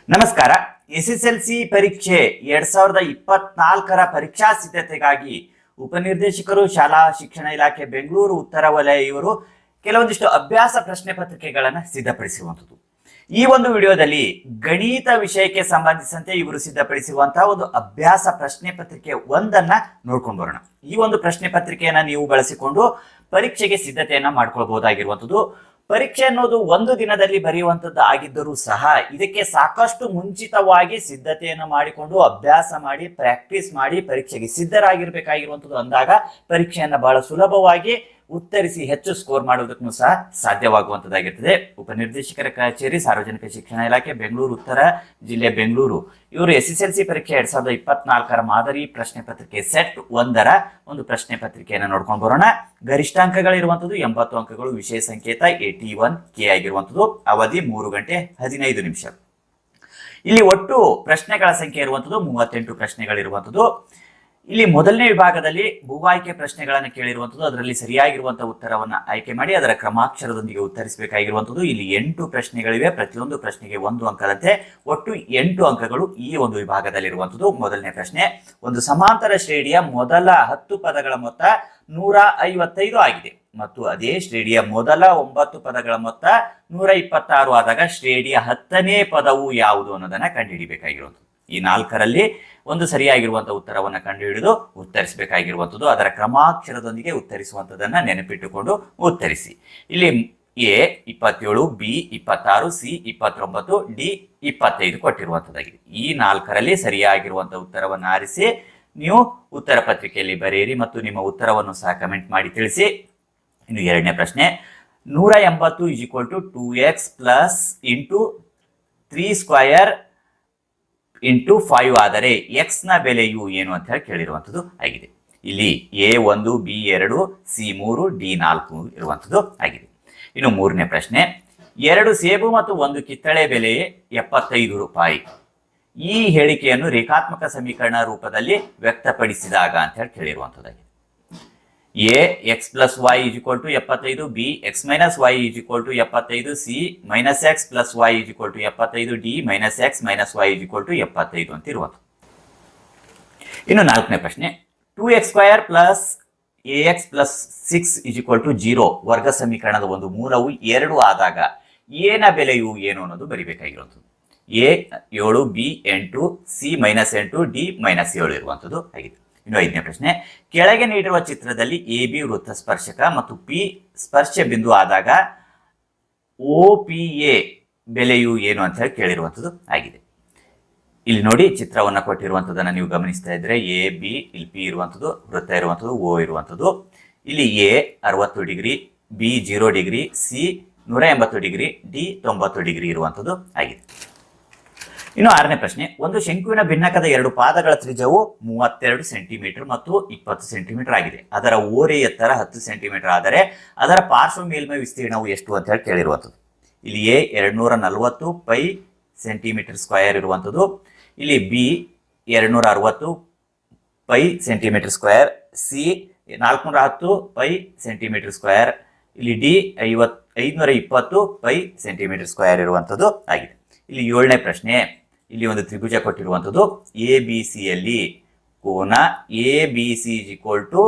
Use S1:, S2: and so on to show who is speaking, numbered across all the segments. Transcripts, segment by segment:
S1: ನಮಸ್ಕಾರ. ಎಸ್ಎಸ್ಎಲ್ಸಿ ಪರೀಕ್ಷೆ 2024ರ ಪರೀಕ್ಷಾ ಸಿದ್ಧತೆಗಾಗಿ ಉಪನಿರ್ದೇಶಕರು ಶಾಲಾ ಶಿಕ್ಷಣ ಇಲಾಖೆ ಬೆಂಗಳೂರು ಉತ್ತರ ವಲಯ ಇವರು ಕೆಲವೊಂದಿಷ್ಟು ಅಭ್ಯಾಸ ಪ್ರಶ್ನೆ ಪತ್ರಿಕೆಗಳನ್ನು ಸಿದ್ಧಪಡಿಸಿರುವಂಥದ್ದು. ಈ ಒಂದು ವಿಡಿಯೋದಲ್ಲಿ ಗಣಿತ ವಿಷಯಕ್ಕೆ ಸಂಬಂಧಿಸಿದಂತೆ ಇವರು ಸಿದ್ಧಪಡಿಸಿರುವಂತಹ ಒಂದು ಅಭ್ಯಾಸ ಪ್ರಶ್ನೆ ಪತ್ರಿಕೆ ಒಂದನ್ನ ನೋಡ್ಕೊಂಡು ಬರೋಣ. ಈ ಒಂದು ಪ್ರಶ್ನೆ ಪತ್ರಿಕೆಯನ್ನ ನೀವು ಬಳಸಿಕೊಂಡು ಪರೀಕ್ಷೆಗೆ ಸಿದ್ಧತೆಯನ್ನ ಮಾಡ್ಕೊಳ್ಬಹುದಾಗಿರುವಂಥದ್ದು. ಪರೀಕ್ಷೆ ಅನ್ನೋದು ಒಂದು ದಿನದಲ್ಲಿ ಬರೆಯುವಂಥದ್ದು ಆಗಿದ್ದರೂ ಸಹ ಇದಕ್ಕೆ ಸಾಕಷ್ಟು ಮುಂಚಿತವಾಗಿ ಸಿದ್ಧತೆಯನ್ನು ಮಾಡಿಕೊಂಡು ಅಭ್ಯಾಸ ಮಾಡಿ ಪ್ರಾಕ್ಟೀಸ್ ಮಾಡಿ ಪರೀಕ್ಷೆಗೆ ಸಿದ್ಧರಾಗಿರ್ಬೇಕಾಗಿರುವಂಥದ್ದು ಅಂದಾಗ ಪರೀಕ್ಷೆಯನ್ನು ಬಹಳ ಸುಲಭವಾಗಿ ಉತ್ತರಿಸಿ ಹೆಚ್ಚು ಸ್ಕೋರ್ ಮಾಡುವುದಕ್ಕೂ ಸಹ ಸಾಧ್ಯವಾಗುವಂಥದ್ದಾಗಿರ್ತದೆ. ಉಪನಿರ್ದೇಶಕರ ಕಚೇರಿ ಸಾರ್ವಜನಿಕ ಶಿಕ್ಷಣ ಇಲಾಖೆ ಬೆಂಗಳೂರು ಉತ್ತರ ಜಿಲ್ಲೆ ಬೆಂಗಳೂರು ಇವರು SSLC ಪರೀಕ್ಷೆ 2024ರ ಮಾದರಿ ಪ್ರಶ್ನೆ ಪತ್ರಿಕೆ ಸೆಟ್ 1ರ ಒಂದು ಪ್ರಶ್ನೆ ಪತ್ರಿಕೆಯನ್ನು ನೋಡ್ಕೊಂಡು ಬರೋಣ. ಗರಿಷ್ಠ ಅಂಕಗಳಿರುವಂಥದ್ದು 80 ಅಂಕಗಳು, ವಿಷಯ ಸಂಕೇತ 81K ಆಗಿರುವಂಥದ್ದು, ಅವಧಿ 3 ಗಂಟೆ 15 ನಿಮಿಷ. ಇಲ್ಲಿ ಒಟ್ಟು ಪ್ರಶ್ನೆಗಳ ಸಂಖ್ಯೆ ಇರುವಂಥದ್ದು 38 ಪ್ರಶ್ನೆಗಳಿರುವಂಥದ್ದು. ಇಲ್ಲಿ ಮೊದಲನೇ ವಿಭಾಗದಲ್ಲಿ ಭೂ ಆಯ್ಕೆ ಪ್ರಶ್ನೆಗಳನ್ನು ಕೇಳಿರುವಂಥದ್ದು. ಅದರಲ್ಲಿ ಸರಿಯಾಗಿರುವಂತಹ ಉತ್ತರವನ್ನು ಆಯ್ಕೆ ಮಾಡಿ ಅದರ ಕ್ರಮಾಕ್ಷರದೊಂದಿಗೆ ಉತ್ತರಿಸಬೇಕಾಗಿರುವಂಥದ್ದು. ಇಲ್ಲಿ 8 ಪ್ರಶ್ನೆಗಳಿವೆ. ಪ್ರತಿಯೊಂದು ಪ್ರಶ್ನೆಗೆ 1 ಅಂಕದಂತೆ ಒಟ್ಟು 8 ಅಂಕಗಳು ಈ ಒಂದು ವಿಭಾಗದಲ್ಲಿರುವಂಥದ್ದು. ಮೊದಲನೇ ಪ್ರಶ್ನೆ, ಒಂದು ಸಮಾಂತರ ಶ್ರೇಣಿಯ ಮೊದಲ 10 ಪದಗಳ ಮೊತ್ತ 155 ಆಗಿದೆ ಮತ್ತು ಅದೇ ಶ್ರೇಣಿಯ ಮೊದಲ 9 ಪದಗಳ ಮೊತ್ತ 126 ಆದಾಗ ಶ್ರೇಣಿಯ 10ನೇ ಪದವು ಯಾವುದು ಅನ್ನೋದನ್ನ ಕಂಡುಹಿಡಿಬೇಕಾಗಿರುವಂಥದ್ದು. ಈ 4ರಲ್ಲಿ ಒಂದು ಸರಿಯಾಗಿರುವಂತಹ ಉತ್ತರವನ್ನು ಕಂಡುಹಿಡಿದು ಉತ್ತರಿಸಬೇಕಾಗಿರುವಂಥದ್ದು. ಅದರ ಕ್ರಮಾಕ್ಷರದೊಂದಿಗೆ ಉತ್ತರಿಸುವಂಥದ್ದನ್ನ ನೆನಪಿಟ್ಟುಕೊಂಡು ಉತ್ತರಿಸಿ. ಇಲ್ಲಿ A 27, B 26, C 29, D 25 ಕೊಟ್ಟಿರುವಂಥದ್ದಾಗಿದೆ. ಈ 4ರಲ್ಲಿ ಸರಿಯಾಗಿರುವಂತಹ ಉತ್ತರವನ್ನು ಆರಿಸಿ ನೀವು ಉತ್ತರ ಪತ್ರಿಕೆಯಲ್ಲಿ ಬರೆಯಿರಿ ಮತ್ತು ನಿಮ್ಮ ಉತ್ತರವನ್ನು ಸಹ ಕಮೆಂಟ್ ಮಾಡಿ ತಿಳಿಸಿ. ಇನ್ನು ಎರಡನೇ ಪ್ರಶ್ನೆ, 180 = 2x plus into 3 square into 5 ಆದರೆ x ನ ಬೆಲೆಯು ಏನು ಅಂತ ಹೇಳಿ ಕೇಳಿರುವಂಥದ್ದು ಆಗಿದೆ. ಇಲ್ಲಿ A1, B2, C3, D4 ಇರುವಂಥದ್ದು ಆಗಿದೆ. ಇನ್ನು ಮೂರನೇ ಪ್ರಶ್ನೆ, 2 ಸೇಬು ಮತ್ತು 1 ಕಿತ್ತಳೆ ಬೆಲೆ 75 ರೂಪಾಯಿ. ಈ ಹೇಳಿಕೆಯನ್ನು ರೇಖಾತ್ಮಕ ಸಮೀಕರಣ ರೂಪದಲ್ಲಿ ವ್ಯಕ್ತಪಡಿಸಿದಾಗ ಅಂತ ಹೇಳಿ ಕೇಳಿರುವಂಥದ್ದಾಗಿದೆ. A x plus y = 75, B x minus y = 75, C minus x plus y = 75, D minus x minus y = 75 ಅಂತ ಇರುವಂಥದ್ದು. ಇನ್ನು ನಾಲ್ಕನೇ ಪ್ರಶ್ನೆ, 2x² plus ax plus 6 = 0 ವರ್ಗ ಸಮೀಕರಣದ ಒಂದು ಮೂಲವು 2 ಆದಾಗ a ನ ಬೆಲೆಯು ಏನು ಅನ್ನೋದು ಬರಿಬೇಕಾಗಿರುವಂಥದ್ದು. A 7, B 8, C -8, D -7 ಇರುವಂಥದ್ದು ಆಗಿದೆ. ಇನ್ನು ಐದನೇ ಪ್ರಶ್ನೆ, ಕೆಳಗೆ ನೀಡಿರುವ ಚಿತ್ರದಲ್ಲಿ AB ವೃತ್ತ ಸ್ಪರ್ಶಕ ಮತ್ತು P ಸ್ಪರ್ಶ ಬಿಂದು ಆದಾಗ OPA ಬೆಲೆಯು ಏನು ಅಂತ ಹೇಳಿ ಕೇಳಿರುವಂಥದ್ದು ಆಗಿದೆ. ಇಲ್ಲಿ ನೋಡಿ ಚಿತ್ರವನ್ನು ಕೊಟ್ಟಿರುವಂಥದ್ದನ್ನು ನೀವು ಗಮನಿಸ್ತಾ ಇದ್ರೆ AB, ಇಲ್ಲಿ P ಇರುವಂಥದ್ದು, ವೃತ್ತ ಇರುವಂಥದ್ದು, O ಇರುವಂಥದ್ದು. ಇಲ್ಲಿ A 60 degree, B 0 degree, C 180 degree, D 90 degree ಇರುವಂಥದ್ದು ಆಗಿದೆ. ಇನ್ನು ಆರನೇ ಪ್ರಶ್ನೆ, ಒಂದು ಶಂಕುವಿನ ಭಿನ್ನಕದ 2 ಪಾದಗಳ ತ್ರಿಜ್ಯವು 32 ಸೆಂಟಿಮೀಟರ್ ಮತ್ತು 20 ಸೆಂಟಿಮೀಟರ್ ಆಗಿದೆ. ಅದರ ಓರೆ ಎತ್ತರ 10 ಸೆಂಟಿಮೀಟರ್ ಆದರೆ ಅದರ ಪಾರ್ಶ್ವ ಮೇಲ್ಮೈ ವಿಸ್ತೀರ್ಣವು ಎಷ್ಟು ಅಂತ ಹೇಳಿ ಕೇಳಿರುವಂಥದ್ದು. ಇಲ್ಲಿ A 240 ಪೈ ಸೆಂಟಿಮೀಟರ್ ಸ್ಕ್ವಯರ್ ಇರುವಂಥದ್ದು. ಇಲ್ಲಿ B 260 pi centimetre square, C 410 pi centimetre square, ಇಲ್ಲಿ D 520 ಪೈ ಸೆಂಟಿಮೀಟರ್ ಸ್ಕ್ವಯರ್ ಇರುವಂಥದ್ದು ಆಗಿದೆ. ಇಲ್ಲಿ ಏಳನೇ ಪ್ರಶ್ನೆ, ಇಲ್ಲಿ ಒಂದು ತ್ರಿಭುಜ ಕೊಟ್ಟಿರುವಂಥದ್ದು. ABC ಯಲ್ಲಿ ಕೋನ ABC =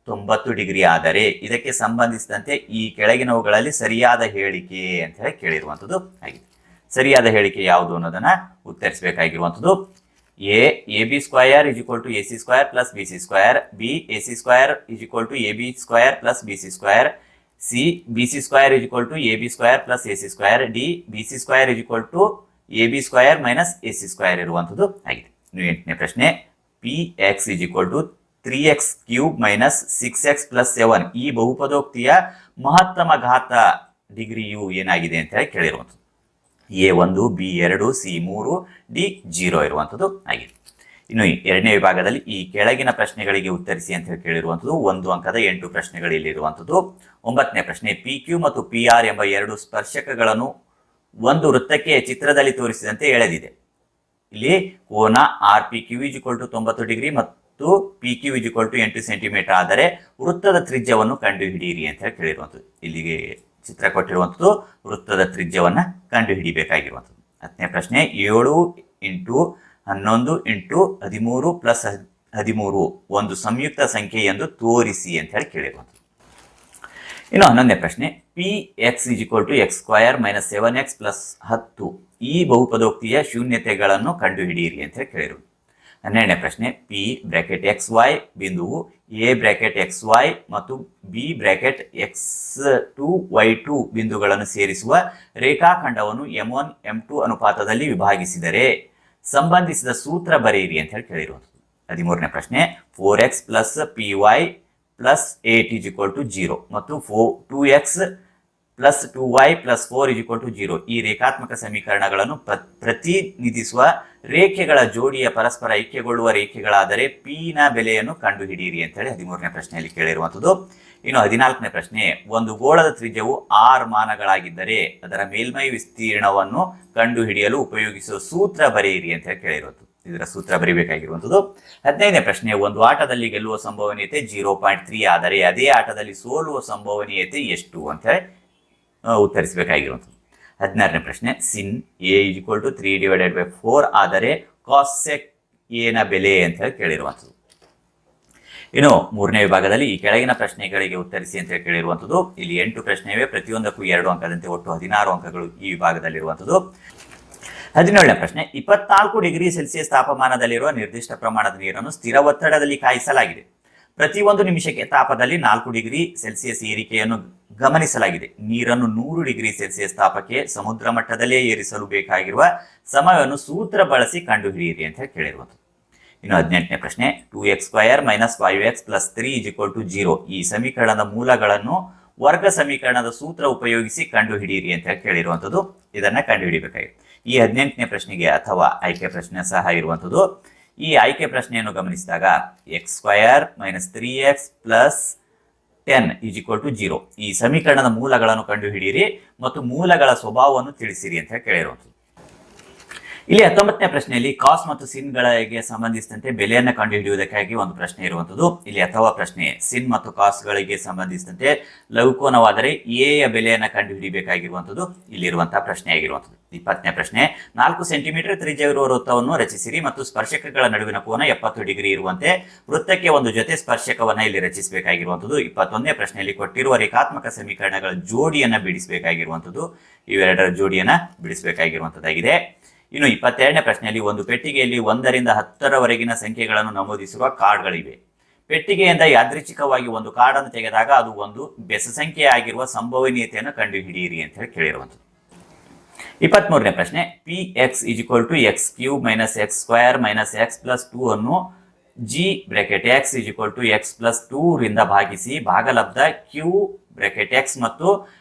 S1: 90 ಡಿಗ್ರಿ ಆದರೆ ಇದಕ್ಕೆ ಸಂಬಂಧಿಸಿದಂತೆ ಈ ಕೆಳಗಿನವುಗಳಲ್ಲಿ ಸರಿಯಾದ ಹೇಳಿಕೆ ಅಂತ ಹೇಳಿ ಕೇಳಿರುವಂಥದ್ದು ಆಗಿದೆ. ಸರಿಯಾದ ಹೇಳಿಕೆ ಯಾವುದು ಅನ್ನೋದನ್ನ ಉತ್ತರಿಸಬೇಕಾಗಿರುವಂಥದ್ದು. A AB² = AC² plus BC², B AC² = AB² plus BC², C BC² = AB² plus AC², D BC² = AB² minus AC² ಇರುವಂಥದ್ದು ಆಗಿದೆ. ಇನ್ನು ಎಂಟನೇ ಪ್ರಶ್ನೆ, Px = 3x³ minus 6x plus 7 ಈ ಬಹುಪದೋಕ್ತಿಯ ಮಹತ್ತಮ ಘಾತ ಡಿಗ್ರಿಯು ಏನಾಗಿದೆ ಅಂತ ಹೇಳಿ ಕೇಳಿರುವಂಥದ್ದು. A1, B2, C3, D0 ಇರುವಂಥದ್ದು ಆಗಿದೆ. ಇನ್ನು ಎರಡನೇ ವಿಭಾಗದಲ್ಲಿ ಈ ಕೆಳಗಿನ ಪ್ರಶ್ನೆಗಳಿಗೆ ಉತ್ತರಿಸಿ ಅಂತ ಹೇಳಿ ಕೇಳಿರುವಂಥದ್ದು. 1 ಅಂಕದ 8 ಪ್ರಶ್ನೆಗಳು ಇಲ್ಲಿ ಇರುವಂಥದ್ದು. 9ನೇ ಪ್ರಶ್ನೆ, PQ ಮತ್ತು PR ಎಂಬ 2 ಸ್ಪರ್ಶಕಗಳನ್ನು ಒಂದು ವೃತ್ತಕ್ಕೆ ಚಿತ್ರದಲ್ಲಿ ತೋರಿಸಿದಂತೆ ಎಳೆದಿದೆ. ಇಲ್ಲಿ ಕೋನ RPQ = 90 ಡಿಗ್ರಿ ಮತ್ತು PQ = 8 ಸೆಂಟಿಮೀಟರ್ ಆದರೆ ವೃತ್ತದ ತ್ರಿಜ್ಯವನ್ನು ಕಂಡುಹಿಡಿಯಿರಿ ಅಂತ ಹೇಳಿ ಕೇಳಿರುವಂಥದ್ದು. ಇಲ್ಲಿಗೆ ಚಿತ್ರ ಕೊಟ್ಟಿರುವಂಥದ್ದು ವೃತ್ತದ ತ್ರಿಜ್ಯವನ್ನ ಕಂಡುಹಿಡಿಯಬೇಕಾಗಿರುವಂಥದ್ದು. 10ನೇ ಪ್ರಶ್ನೆ 7 ಇಂಟು 11 ಇಂಟು 13 ಪ್ಲಸ್ 13 ಒಂದು ಸಂಯುಕ್ತ ಸಂಖ್ಯೆ ಎಂದು ತೋರಿಸಿ ಅಂತ ಹೇಳಿ ಕೇಳಿರುವಂಥದ್ದು. ಇನ್ನು 11ನೇ ಪ್ರಶ್ನೆ P x is equal to x square minus 7x plus 10 ಈ ಬಹುಪದೋಕ್ತಿಯ ಶೂನ್ಯತೆಗಳನ್ನು ಕಂಡುಹಿಡಿಯಿರಿ ಅಂತ ಹೇಳಿ ಕೇಳಿರು. 12ನೇ ಪ್ರಶ್ನೆ ಪಿ ಬ್ರಾಕೆಟ್ ಎಕ್ಸ್ ವೈ ಬಿಂದುವು ಎ ಬ್ರಾಕೆಟ್ ಎಕ್ಸ್ ವೈ ಮತ್ತು ಬಿ ಬ್ರಾಕೆಟ್ x2 y2 ಬಿಂದುಗಳನ್ನು ಸೇರಿಸುವ ರೇಖಾಖಂಡವನ್ನು m1 m2 ಅನುಪಾತದಲ್ಲಿ ವಿಭಾಗಿಸಿದರೆ ಸಂಬಂಧಿಸಿದ ಸೂತ್ರ ಬರೆಯಿರಿ ಅಂತ ಹೇಳಿ ಕೇಳಿರುವಂಥದ್ದು. 13ನೇ ಪ್ರಶ್ನೆ 4x plus P y plus 8 is equal to 0 ಮತ್ತು 2x plus 2y plus 4 is equal to 0 ಈ ರೇಖಾತ್ಮಕ ಸಮೀಕರಣಗಳನ್ನು ಪ್ರತಿನಿಧಿಸುವ ರೇಖೆಗಳ ಜೋಡಿಯ ಪರಸ್ಪರ ಐಕ್ಯಗೊಳ್ಳುವ ರೇಖೆಗಳಾದರೆ ಪಿ ನ ಬೆಲೆಯನ್ನು ಕಂಡುಹಿಡಿಯಿರಿ ಅಂತ ಹೇಳಿ 13ನೇ ಪ್ರಶ್ನೆಯಲ್ಲಿ ಕೇಳಿರುವಂಥದ್ದು. ಇನ್ನು 14ನೇ ಪ್ರಶ್ನೆ ಒಂದು ಗೋಳದ ತ್ರಿಜ್ಯವು r ಮಾನಗಳಾಗಿದ್ದರೆ ಅದರ ಮೇಲ್ಮೈ ವಿಸ್ತೀರ್ಣವನ್ನು ಕಂಡುಹಿಡಿಯಲು ಉಪಯೋಗಿಸುವ ಸೂತ್ರ ಬರೆಯಿರಿ ಅಂತ ಹೇಳಿ ಕೇಳಿರುವಂಥದ್ದು. ಇದರ ಸೂತ್ರ ಬರೀಬೇಕಾಗಿರುವಂಥದ್ದು. 15ನೇ ಪ್ರಶ್ನೆ ಒಂದು ಆಟದಲ್ಲಿ ಗೆಲ್ಲುವ ಸಂಭವನೀಯತೆ 0.3 ಆದರೆ ಅದೇ ಆಟದಲ್ಲಿ ಸೋಲುವ ಸಂಭವನೀಯತೆ ಎಷ್ಟು ಅಂತ ಹೇಳಿ ಉತ್ತರಿಸಬೇಕಾಗಿರುವಂಥದ್ದು. 16ನೇ ಪ್ರಶ್ನೆ ಸಿನ್ ಎ ಇಸ್ ಈಕ್ವಲ್ ಟು 3/4 ಆದರೆ ಕಾಸೆಕ್ ಎ ನ ಬೆಲೆ ಅಂತ ಹೇಳಿ ಕೇಳಿರುವಂಥದ್ದು. ಇನ್ನು 3ನೇ ವಿಭಾಗದಲ್ಲಿ ಈ ಕೆಳಗಿನ ಪ್ರಶ್ನೆಗಳಿಗೆ ಉತ್ತರಿಸಿ ಅಂತ ಹೇಳಿ ಕೇಳಿರುವಂಥದ್ದು. ಇಲ್ಲಿ 8 ಪ್ರಶ್ನೆ ಇವೆ, ಪ್ರತಿಯೊಂದಕ್ಕೂ 2 ಅಂಕದಂತೆ ಒಟ್ಟು 16 ಅಂಕಗಳು ಈ ವಿಭಾಗದಲ್ಲಿರುವಂಥದ್ದು. 17ನೇ ಪ್ರಶ್ನೆ 24 ಡಿಗ್ರಿ ಸೆಲ್ಸಿಯಸ್ ತಾಪಮಾನದಲ್ಲಿರುವ ನಿರ್ದಿಷ್ಟ ಪ್ರಮಾಣದ ನೀರನ್ನು ಸ್ಥಿರ ಒತ್ತಡದಲ್ಲಿ ಕಾಯಿಸಲಾಗಿದೆ. ಪ್ರತಿ 1 ನಿಮಿಷಕ್ಕೆ ತಾಪದಲ್ಲಿ 4 ಡಿಗ್ರಿ ಸೆಲ್ಸಿಯಸ್ ಏರಿಕೆಯನ್ನು ಗಮನಿಸಲಾಗಿದೆ. ನೀರನ್ನು 100 ಡಿಗ್ರಿ ಸೆಲ್ಸಿಯಸ್ ತಾಪಕ್ಕೆ ಸಮುದ್ರ ಮಟ್ಟದಲ್ಲೇ ಏರಿಸಲು ಬೇಕಾಗಿರುವ ಸಮಯವನ್ನು ಸೂತ್ರ ಬಳಸಿ ಕಂಡುಹಿಡಿಯಿರಿ ಅಂತ ಹೇಳಿ ಕೇಳಿರುವಂಥದ್ದು. ಇನ್ನು 18ನೇ ಪ್ರಶ್ನೆ 2x square minus 5x plus 3 is equal to 0 ಈ ಸಮೀಕರಣದ ಮೂಲಗಳನ್ನು ವರ್ಗ ಸಮೀಕರಣದ ಸೂತ್ರ ಉಪಯೋಗಿಸಿ ಕಂಡುಹಿಡಿಯಿರಿ ಅಂತ ಹೇಳಿ ಕೇಳಿರುವಂಥದ್ದು. ಇದನ್ನ ಕಂಡುಹಿಡಿಯಬೇಕಾಗಿದೆ. ಈ 18ನೇ ಪ್ರಶ್ನೆಗೆ ಅಥವಾ ಆಯ್ಕೆ ಪ್ರಶ್ನೆ ಸಹ ಇರುವಂಥದ್ದು. ಈ ಆಯ್ಕೆ ಪ್ರಶ್ನೆಯನ್ನು ಗಮನಿಸಿದಾಗ x square minus 3x plus 10 is equal to 0 ಈ ಸಮೀಕರಣದ ಮೂಲಗಳನ್ನು ಕಂಡುಹಿಡಿಯಿರಿ ಮತ್ತು ಮೂಲಗಳ ಸ್ವಭಾವವನ್ನು ತಿಳಿಸಿರಿ ಅಂತ ಕೇಳಿರುವಂಥದ್ದು. ಇಲ್ಲಿ 19ನೇ ಪ್ರಶ್ನೆಯಲ್ಲಿ ಕಾಸ್ ಮತ್ತು ಸಿನ್ ಗಳಿಗೆ ಸಂಬಂಧಿಸಿದಂತೆ ಬೆಲೆಯನ್ನು ಕಂಡುಹಿಡಿಯುವುದಕ್ಕಾಗಿ ಒಂದು ಪ್ರಶ್ನೆ ಇರುವಂಥದ್ದು. ಇಲ್ಲಿ ಅಥವಾ ಪ್ರಶ್ನೆ ಸಿನ್ ಮತ್ತು ಕಾಸ್ ಗಳಿಗೆ ಸಂಬಂಧಿಸಿದಂತೆ ಲಘುಕೋನವಾದರೆ ಎ ಯ ಬೆಲೆಯನ್ನು ಕಂಡುಹಿಡಿಯಬೇಕಾಗಿರುವಂಥದ್ದು ಇಲ್ಲಿರುವಂತಹ ಪ್ರಶ್ನೆ ಆಗಿರುವಂಥದ್ದು. 20ನೇ ಪ್ರಶ್ನೆ 4 ಸೆಂಟಿಮೀಟರ್ ತ್ರಿಜ್ಯವಿರುವ ವೃತ್ತವನ್ನು ರಚಿಸಿರಿ ಮತ್ತು ಸ್ಪರ್ಶಕಗಳ ನಡುವಿನ ಕೋನ 70 ಡಿಗ್ರಿ ಇರುವಂತೆ ವೃತ್ತಕ್ಕೆ ಒಂದು ಜೊತೆ ಸ್ಪರ್ಶಕವನ್ನ ಇಲ್ಲಿ ರಚಿಸಬೇಕಾಗಿರುವಂಥದ್ದು. 21ನೇ ಪ್ರಶ್ನೆಯಲ್ಲಿ ಕೊಟ್ಟಿರುವ ರೇಖಾತ್ಮಕ ಸಮೀಕರಣಗಳ ಜೋಡಿಯನ್ನ ಬಿಡಿಸಬೇಕಾಗಿರುವಂಥದ್ದು. ಇವೆರಡರ ಜೋಡಿಯನ್ನ ಬಿಡಿಸಬೇಕಾಗಿರುವಂಥದ್ದಾಗಿದೆ. ಇನ್ನು 22ನೇ ಪ್ರಶ್ನೆಯಲ್ಲಿ ಒಂದು ಪೆಟ್ಟಿಗೆಯಲ್ಲಿ 1 ರಿಂದ 10ರವರೆಗಿನ ಸಂಖ್ಯೆಗಳನ್ನು ನಮೂದಿಸಿರುವ ಕಾರ್ಡ್ಗಳಿವೆ. ಪೆಟ್ಟಿಗೆಯಿಂದ ಯಾದೃಚ್ಛಿಕವಾಗಿ ಒಂದು ಕಾರ್ಡ್ ಅನ್ನು ತೆಗೆದಾಗ ಅದು ಒಂದು ಬೆಸ ಸಂಖ್ಯೆ ಆಗಿರುವ ಸಂಭವನೀಯತೆಯನ್ನು ಕಂಡುಹಿಡಿಯಿರಿ ಅಂತ ಹೇಳಿ ಕೇಳಿರುವಂಥದ್ದು. 23ನೇ ಪ್ರಶ್ನೆ P x is equal to x cube minus x square minus x plus 2 ಅನ್ನು G bracket x is equal to x plus 2 ರಿಂದ ಭಾಗಿಸಿ ಭಾಗಲಬ್ಧ ಕ್ಯೂ ಬ್ರಾಕೆಟ್ ಎಕ್ಸ್ ಮತ್ತು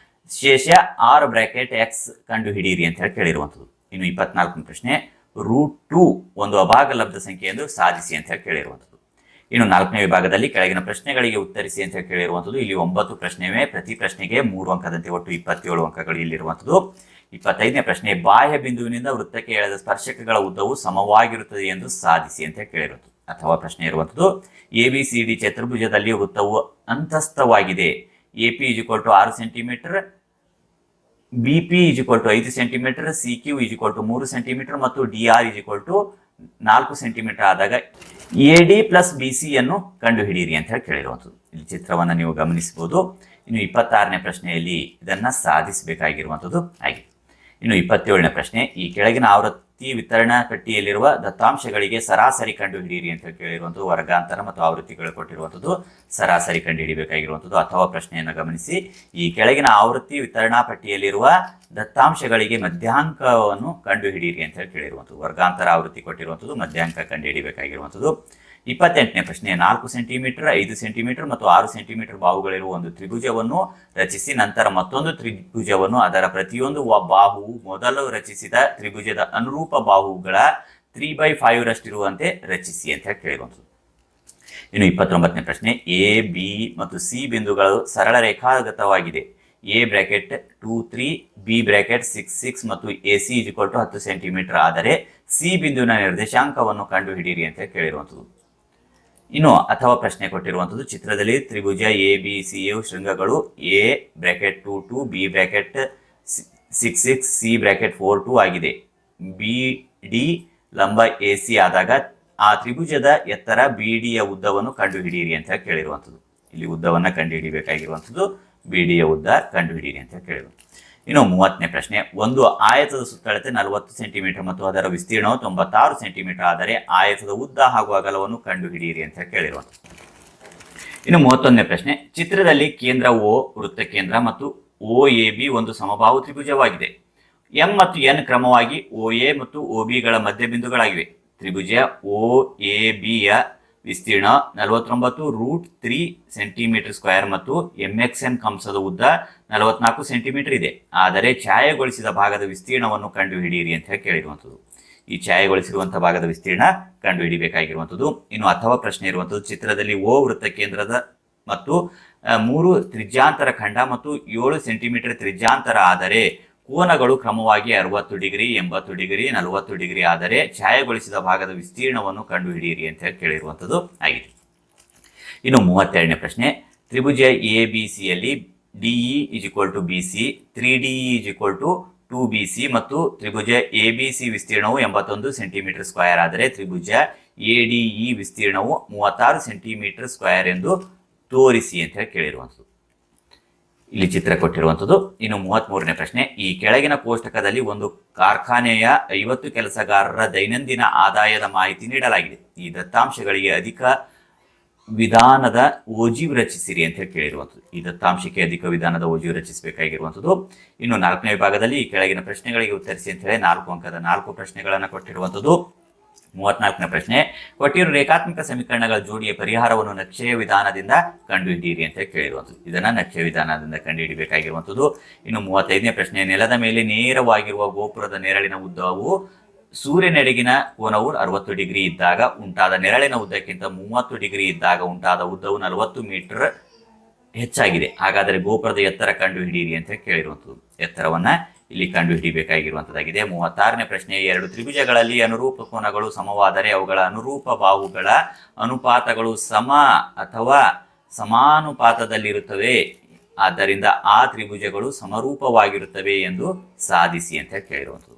S1: ಶೇಷ ಆರ್ ಬ್ರಾಕೆಟ್ ಎಕ್ಸ್ ಕಂಡುಹಿಡಿಯಿರಿ ಅಂತ ಹೇಳಿ ಕೇಳಿರುವಂಥದ್ದು. ಇನ್ನು 24ನೇ ಪ್ರಶ್ನೆ √2 ಒಂದು ಅಭಾಗಲಬ್ಧ ಸಂಖ್ಯೆ ಎಂದು ಸಾಧಿಸಿ ಅಂತ ಹೇಳಿ ಕೇಳಿರುವಂಥದ್ದು. ಇನ್ನು 4ನೇ ವಿಭಾಗದಲ್ಲಿ ಕೆಳಗಿನ ಪ್ರಶ್ನೆಗಳಿಗೆ ಉತ್ತರಿಸಿ ಅಂತ ಹೇಳಿ ಕೇಳಿರುವಂಥದ್ದು. ಇಲ್ಲಿ 9 ಪ್ರಶ್ನೆ ಇವೆ, ಪ್ರತಿ ಪ್ರಶ್ನೆಗೆ 3 ಅಂಕದಂತೆ ಒಟ್ಟು 27 ಅಂಕಗಳು ಇಲ್ಲಿರುವಂಥದ್ದು. 25ನೇ ಪ್ರಶ್ನೆ ಬಾಹ್ಯ ಬಿಂದುವಿನಿಂದ ವೃತ್ತಕ್ಕೆ ಎಳೆದ ಸ್ಪರ್ಶಕಗಳ ಉದ್ದವು ಸಮವಾಗಿರುತ್ತದೆ ಎಂದು ಸಾಧಿಸಿ ಅಂತ ಕೇಳಿರುವಂಥದ್ದು. ಅಥವಾ ಪ್ರಶ್ನೆ ಇರುವಂಥದ್ದು ABCD ಚತುರ್ಭುಜದಲ್ಲಿ ವೃತ್ತವು ಅಂತಸ್ಥವಾಗಿದೆ. AP is equal to 6 centimetre, BP is equal to 5 centimetre, CQ is equal to 3 centimetre ಮತ್ತು DR is equal to 4 centimetre ಆದಾಗ AD ಪ್ಲಸ್ BC ಯನ್ನು ಕಂಡುಹಿಡಿಯಿರಿ ಅಂತ ಹೇಳಿ ಕೇಳಿರುವಂಥದ್ದು. ಇಲ್ಲಿ ಚಿತ್ರವನ್ನು ನೀವು ಗಮನಿಸಬಹುದು. ಇನ್ನು 26ನೇ ಪ್ರಶ್ನೆಯಲ್ಲಿ ಇದನ್ನ ಸಾಧಿಸಬೇಕಾಗಿರುವಂಥದ್ದು ಆಗಿದೆ. ಇನ್ನು 27ನೇ ಪ್ರಶ್ನೆ ಈ ಕೆಳಗಿನ ಆವೃತ್ತಿ ವಿತರಣಾ ಪಟ್ಟಿಯಲ್ಲಿರುವ ದತ್ತಾಂಶಗಳಿಗೆ ಸರಾಸರಿ ಕಂಡುಹಿಡಿಯಿರಿ ಅಂತ ಕೇಳಿರುವಂಥದ್ದು. ವರ್ಗಾಂತರ ಮತ್ತು ಆವೃತ್ತಿಗಳು ಕೊಟ್ಟಿರುವಂಥದ್ದು, ಸರಾಸರಿ ಕಂಡುಹಿಡಿಯಬೇಕಾಗಿರುವಂಥದ್ದು. ಅಥವಾ ಪ್ರಶ್ನೆಯನ್ನು ಗಮನಿಸಿ ಈ ಕೆಳಗಿನ ಆವೃತ್ತಿ ವಿತರಣಾ ಪಟ್ಟಿಯಲ್ಲಿರುವ ದತ್ತಾಂಶಗಳಿಗೆ ಮಧ್ಯಾಂಕವನ್ನು ಕಂಡುಹಿಡಿಯಿರಿ ಅಂತ ಹೇಳಿ ಕೇಳಿರುವಂಥದ್ದು. ವರ್ಗಾಂತರ ಆವೃತ್ತಿ ಕೊಟ್ಟಿರುವಂಥದ್ದು, ಮಧ್ಯಾಂಕ ಕಂಡುಹಿಡಿಯಬೇಕಾಗಿರುವಂಥದ್ದು. 28ನೇ ಪ್ರಶ್ನೆ 4 ಸೆಂಟಿಮೀಟರ್, 5 ಸೆಂಟಿಮೀಟರ್ ಮತ್ತು 6 ಸೆಂಟಿಮೀಟರ್ ಬಾಹುಗಳಿರುವ ಒಂದು ತ್ರಿಭುಜವನ್ನು ರಚಿಸಿ ನಂತರ ಮತ್ತೊಂದು ತ್ರಿಭುಜವನ್ನು ಅದರ ಪ್ರತಿಯೊಂದು ಬಾಹುವು ಮೊದಲು ರಚಿಸಿದ ತ್ರಿಭುಜದ ಅನುರೂಪ ಬಾಹುಗಳ 3/5 ರಷ್ಟಿರುವಂತೆ ರಚಿಸಿ ಅಂತ ಕೇಳಿರುವಂಥದ್ದು. ಇನ್ನು 29ನೇ ಪ್ರಶ್ನೆ ಎ ಬಿ ಮತ್ತು ಸಿ ಬಿಂದುಗಳು ಸರಳ ರೇಖಾಗತವಾಗಿದೆ. ಎ ಬ್ರಾಕೆಟ್ 2 3, ಬಿ ಬ್ರಾಕೆಟ್ 6 6 ಮತ್ತು AC is equal to 10 centimetre ಆದರೆ ಸಿ ಬಿಂದುವಿನ ನಿರ್ದೇಶಾಂಕವನ್ನು ಕಂಡುಹಿಡಿಯಿರಿ ಅಂತ ಕೇಳಿರುವಂಥದ್ದು. ಇನ್ನು ಅಥವಾ ಪ್ರಶ್ನೆ ಕೊಟ್ಟಿರುವಂಥದ್ದು ಚಿತ್ರದಲ್ಲಿ ತ್ರಿಭುಜ ABCಯ ಶೃಂಗಗಳು A bracket 2 2, B bracket 6 6, C bracket 4 2 ಆಗಿದೆ. ಬಿ ಡಿ ಲಂಬ AC ಆದಾಗ ಆ ತ್ರಿಭುಜದ ಎತ್ತರ BD ಯ ಉದ್ದವನ್ನು ಕಂಡುಹಿಡಿಯಿರಿ ಅಂತ ಕೇಳಿರುವಂಥದ್ದು. ಇಲ್ಲಿ ಉದ್ದವನ್ನು ಕಂಡುಹಿಡಿಯಬೇಕಾಗಿರುವಂಥದ್ದು, BD ಯ ಉದ್ದ ಕಂಡುಹಿಡಿಯಿರಿ ಅಂತ ಕೇಳಿರುವಂಥದ್ದು. ಇನ್ನು 30ನೇ ಪ್ರಶ್ನೆ, ಒಂದು ಆಯತದ ಸುತ್ತಳತೆ 40 ಸೆಂಟಿಮೀಟರ್ ಮತ್ತು ಅದರ ವಿಸ್ತೀರ್ಣವು 96 ಸೆಂಟಿಮೀಟರ್ ಆದರೆ ಆಯತದ ಉದ್ದ ಹಾಗೂ ಅಗಲವನ್ನು ಕಂಡುಹಿಡಿಯಿರಿ ಅಂತ ಕೇಳಿರುವಂಥದ್ದು. ಇನ್ನು 31ನೇ ಪ್ರಶ್ನೆ, ಚಿತ್ರದಲ್ಲಿ ಕೇಂದ್ರ O ವೃತ್ತ ಕೇಂದ್ರ ಮತ್ತು OAB ಒಂದು ಸಮಬಾಹು ತ್ರಿಭುಜವಾಗಿದೆ. M ಮತ್ತು N ಕ್ರಮವಾಗಿ OA ಮತ್ತು OBಗಳ ಮಧ್ಯಬಿಂದುಗಳಾಗಿವೆ. ತ್ರಿಭುಜ OAB ಯ ವಿಸ್ತೀರ್ಣ 49√3 ಸೆಂಟಿಮೀಟರ್ ಸ್ಕ್ವೇರ್ ಮತ್ತು MXN ಕಂಸದ ಉದ್ದ 44 ಸೆಂಟಿಮೀಟರ್ ಇದೆ. ಆದರೆ ಛಾಯೆಗೊಳಿಸಿದ ಭಾಗದ ವಿಸ್ತೀರ್ಣವನ್ನು ಕಂಡುಹಿಡಿಯಿರಿ ಅಂತ ಕೇಳಿರುವಂಥದ್ದು. ಈ ಛಾಯೆಗೊಳಿಸಿರುವಂತಹ ಭಾಗದ ವಿಸ್ತೀರ್ಣ ಕಂಡುಹಿಡಿಯಬೇಕಾಗಿರುವಂಥದ್ದು. ಇನ್ನು ಅಥವಾ ಪ್ರಶ್ನೆ ಇರುವಂಥದ್ದು, ಚಿತ್ರದಲ್ಲಿ O ವೃತ್ತ ಕೇಂದ್ರದ ಮತ್ತು 3 ತ್ರಿಜ್ಯಾಂತರ ಖಂಡ ಮತ್ತು 7 ಸೆಂಟಿಮೀಟರ್ ತ್ರಿಜ್ಯಾಂತರ ಆದರೆ ಕೋನಗಳು ಕ್ರಮವಾಗಿ 60 ಡಿಗ್ರಿ, 80 ಡಿಗ್ರಿ, 40 ಡಿಗ್ರಿ ಆದರೆ ಛಾಯೆಗೊಳಿಸಿದ ಭಾಗದ ವಿಸ್ತೀರ್ಣವನ್ನು ಕಂಡುಹಿಡಿಯಿರಿ ಅಂತ ಕೇಳಿರುವಂಥದ್ದು ಆಗಿದೆ. ಇನ್ನು 32ನೇ ಪ್ರಶ್ನೆ, ತ್ರಿಭುಜ ABC ಯಲ್ಲಿ DE = BC, 3DE = 2BC ಮತ್ತು ತ್ರಿಭುಜ ABC ವಿಸ್ತೀರ್ಣವು 81 ಸೆಂಟಿಮೀಟರ್ ಸ್ಕ್ವೇರ್ ಆದರೆ ತ್ರಿಭುಜ ADE ವಿಸ್ತೀರ್ಣವು 36 ಸೆಂಟಿಮೀಟರ್ ಸ್ಕ್ವೇರ್ ಎಂದು ತೋರಿಸಿ ಅಂತ ಕೇಳಿರುವಂಥದ್ದು. ಇಲ್ಲಿ ಚಿತ್ರ ಕೊಟ್ಟಿರುವಂಥದ್ದು. ಇನ್ನು 33ನೇ ಪ್ರಶ್ನೆ, ಈ ಕೆಳಗಿನ ಕೋಷ್ಟಕದಲ್ಲಿ ಒಂದು ಕಾರ್ಖಾನೆಯ 50 ಕೆಲಸಗಾರರ ದೈನಂದಿನ ಆದಾಯದ ಮಾಹಿತಿ ನೀಡಲಾಗಿದೆ. ಈ ದತ್ತಾಂಶಗಳಿಗೆ ಅಧಿಕ ವಿಧಾನದ ಓಜಿ ರಚಿಸಿರಿ ಅಂತ ಕೇಳಿರುವಂಥದ್ದು. ಈ ದತ್ತಾಂಶಕ್ಕೆ ಅಧಿಕ ವಿಧಾನದ ಓಜಿ ರಚಿಸಬೇಕಾಗಿರುವಂಥದ್ದು. ಇನ್ನು 4ನೇ ವಿಭಾಗದಲ್ಲಿ ಈ ಕೆಳಗಿನ ಪ್ರಶ್ನೆಗಳಿಗೆ ಉತ್ತರಿಸಿ ಅಂತ ಹೇಳಿ 4 ಅಂಕದ 4 ಪ್ರಶ್ನೆಗಳನ್ನು ಕೊಟ್ಟಿರುವಂಥದ್ದು. 34ನೇ ಪ್ರಶ್ನೆ, ಕೊಟ್ಟಿರುವ ರೇಖಾತ್ಮಕ ಸಮೀಕರಣಗಳ ಜೋಡಿಯ ಪರಿಹಾರವನ್ನು ನಕ್ಷೆಯ ವಿಧಾನದಿಂದ ಕಂಡುಹಿಡಿಯಿರಿ ಅಂತ ಕೇಳಿರುವಂಥದ್ದು. ಇದನ್ನ ನಕ್ಷೆಯ ವಿಧಾನದಿಂದ ಕಂಡುಹಿಡಿಯಬೇಕಾಗಿರುವಂಥದ್ದು. ಇನ್ನು 35ನೇ ಪ್ರಶ್ನೆ, ನೆಲದ ಮೇಲೆ ನೇರವಾಗಿರುವ ಗೋಪುರದ ನೆರಳಿನ ಉದ್ದವು ಸೂರ್ಯನೆಡೆಗಿನ ಕೋನವು 60 ಡಿಗ್ರಿ ಇದ್ದಾಗ ಉಂಟಾದ ನೆರಳಿನ ಉದ್ದಕ್ಕಿಂತ 30 ಡಿಗ್ರಿ ಇದ್ದಾಗ ಉಂಟಾದ ಉದ್ದವು 40 ಮೀಟರ್ ಹೆಚ್ಚಾಗಿದೆ. ಹಾಗಾದರೆ ಗೋಪುರದ ಎತ್ತರ ಕಂಡುಹಿಡಿಯಿರಿ ಅಂತ ಕೇಳಿರುವಂಥದ್ದು. ಎತ್ತರವನ್ನ ಇಲ್ಲಿ ಕಂಡುಹಿಡಿಯಬೇಕಾಗಿರುವಂಥದ್ದಾಗಿದೆ. 36ನೇ ಪ್ರಶ್ನೆ, 2 ತ್ರಿಭುಜಗಳಲ್ಲಿ ಅನುರೂಪ ಕೋನಗಳು ಸಮವಾದರೆ ಅವುಗಳ ಅನುರೂಪ ಬಾಹುಗಳ ಅನುಪಾತಗಳು ಸಮ ಅಥವಾ ಸಮಾನುಪಾತದಲ್ಲಿರುತ್ತವೆ. ಆದ್ದರಿಂದ ಆ ತ್ರಿಭುಜಗಳು ಸಮರೂಪವಾಗಿರುತ್ತವೆ ಎಂದು ಸಾಧಿಸಿ ಅಂತ ಕೇಳಿರುವಂಥದ್ದು.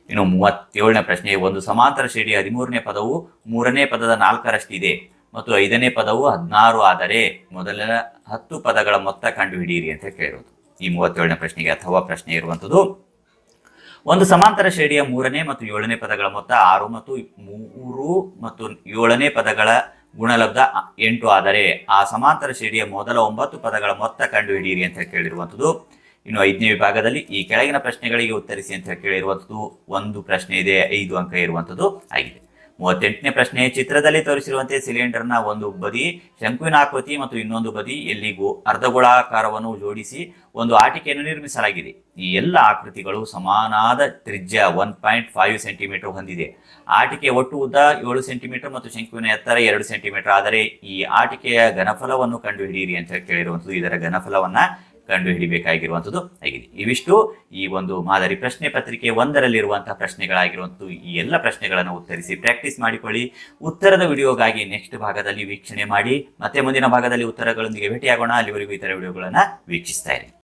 S1: ಇನ್ನು 37ನೇ ಪ್ರಶ್ನೆ, ಒಂದು ಸಮಾಂತರ ಶ್ರೇಣಿಯ 13ನೇ ಪದವು 3ನೇ ಪದದ 4ರಷ್ಟಿದೆ ಮತ್ತು 5ನೇ ಪದವು 16 ಆದರೆ ಮೊದಲ 10 ಪದಗಳ ಮೊತ್ತ ಕಂಡುಹಿಡಿಯಿರಿ ಅಂತ ಕೇಳಿರುವುದು. ಈ 37ನೇ ಪ್ರಶ್ನೆಗೆ ಅಥವಾ ಪ್ರಶ್ನೆ ಇರುವಂಥದ್ದು, ಒಂದು ಸಮಾಂತರ ಶ್ರೇಣಿಯ 3ನೇ ಮತ್ತು 7ನೇ ಪದಗಳ ಮೊತ್ತ 6 ಮತ್ತು 3 ಮತ್ತು 7ನೇ ಪದಗಳ ಗುಣಲಬ್ಧ 8 ಆದರೆ ಆ ಸಮಾಂತರ ಶ್ರೇಣಿಯ ಮೊದಲ 9 ಪದಗಳ ಮೊತ್ತ ಕಂಡುಹಿಡಿಯಿರಿ ಅಂತ ಕೇಳಿರುವಂಥದ್ದು. ಇನ್ನು 5ನೇ ವಿಭಾಗದಲ್ಲಿ ಈ ಕೆಳಗಿನ ಪ್ರಶ್ನೆಗಳಿಗೆ ಉತ್ತರಿಸಿ ಅಂತ ಕೇಳಿರುವಂಥದ್ದು. ಒಂದು ಪ್ರಶ್ನೆ ಇದೆ, 5 ಅಂಕ ಇರುವಂಥದ್ದು ಆಗಿದೆ. 38ನೇ ಪ್ರಶ್ನೆ, ಚಿತ್ರದಲ್ಲಿ ತೋರಿಸಿರುವಂತೆ ಸಿಲಿಂಡರ್ನ ಒಂದು ಬದಿ ಶಂಕುವಿನಾಕೃತಿ ಮತ್ತು ಇನ್ನೊಂದು ಬದಿ ಎಲ್ಲಿಗೂ ಅರ್ಧಗೋಳಾಕಾರವನ್ನು ಜೋಡಿಸಿ ಒಂದು ಆಟಿಕೆಯನ್ನು ನಿರ್ಮಿಸಲಾಗಿದೆ. ಈ ಎಲ್ಲ ಆಕೃತಿಗಳು ಸಮಾನಾದ ತ್ರಿಜ್ಯ 1.5 ಸೆಂಟಿಮೀಟರ್ ಹೊಂದಿದೆ. ಆಟಿಕೆ ಒಟ್ಟು ಉದ್ದ 7 ಸೆಂಟಿಮೀಟರ್ ಮತ್ತು ಶಂಕುವಿನ ಎತ್ತರ 2 ಸೆಂಟಿಮೀಟರ್ ಆದರೆ ಈ ಆಟಿಕೆಯ ಘನಫಲವನ್ನು ಕಂಡುಹಿಡಿಯಿರಿ ಅಂತ ಕೇಳಿರುವಂಥದ್ದು. ಇದರ ಘನಫಲವನ್ನ ಕಂಡುಹಿಡಿಯಬೇಕಾಗಿರುವಂಥದ್ದು ಆಗಿದೆ. ಇವಿಷ್ಟು ಈ ಒಂದು ಮಾದರಿ ಪ್ರಶ್ನೆ ಪತ್ರಿಕೆ 1ರಲ್ಲಿರುವಂತಹ ಪ್ರಶ್ನೆಗಳಾಗಿರುವಂಥದ್ದು. ಈ ಎಲ್ಲ ಪ್ರಶ್ನೆಗಳನ್ನು ಉತ್ತರಿಸಿ ಪ್ರಾಕ್ಟೀಸ್ ಮಾಡಿಕೊಳ್ಳಿ. ಉತ್ತರದ ವಿಡಿಯೋಗಾಗಿ ನೆಕ್ಸ್ಟ್ ಭಾಗದಲ್ಲಿ ವೀಕ್ಷಣೆ ಮಾಡಿ. ಮತ್ತೆ ಮುಂದಿನ ಭಾಗದಲ್ಲಿ ಉತ್ತರಗಳೊಂದಿಗೆ ಭೇಟಿಯಾಗೋಣ. ಅಲ್ಲಿವರೆಗೂ ಇತರ ವಿಡಿಯೋಗಳನ್ನು ವೀಕ್ಷಿಸ್ತಾ ಇರಿ.